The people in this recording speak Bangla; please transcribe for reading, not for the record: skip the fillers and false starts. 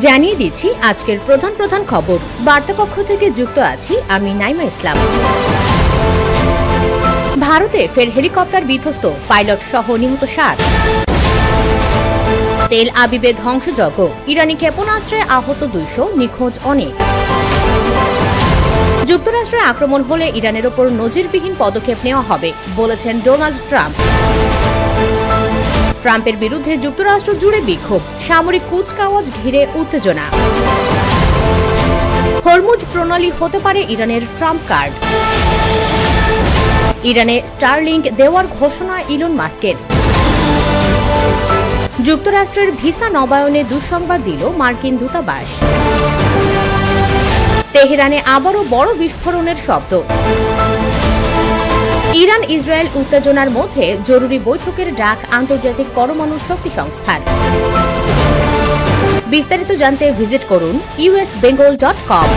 জানিয়ে দিচ্ছি আজকের প্রধান প্রধান খবর। বার্তাকক্ষ থেকে যুক্ত আছি আমি নাইমা ইসলাম। ভারতে ফের হেলিকপ্টার বিধ্বস্ত, পাইলট সহ নিহত 7। তেল আবিবে ধ্বংসযজ্ঞ, ইরানি ক্ষেপণাস্ত্রে আহত 200, নিখোঁজ অনেক। যুক্তরাষ্ট্রে আক্রমণ হলে ইরানের ওপর নজিরবিহীন পদক্ষেপ নেওয়া হবে বলেছেন ডোনাল্ড ট্রাম্প। ট্রাম্পের বিরুদ্ধে যুক্তরাষ্ট্র জুড়ে বিক্ষোভ, সামরিক কুচকাওয়াজ ঘিরে উত্তেজনা। হরমুজ প্রণালী হতে পারে ইরানের ট্রাম্প কার্ড। ইরানে স্টারলিংক দেওয়ার ঘোষণা ইলন মাস্কের। যুক্তরাষ্ট্রের ভিসা নবায়নে দুঃসংবাদ দিল মার্কিন দূতাবাস। তেহরানে আবারও বড় বিস্ফোরণের শব্দ। ইরান ইসরায়েল উত্তেজনার মধ্যে জরুরি বৈঠকের ডাক আন্তর্জাতিক পরমাণু শক্তি সংস্থার। বিস্তারিত জানতে ভিজিট করুন usbengal.com।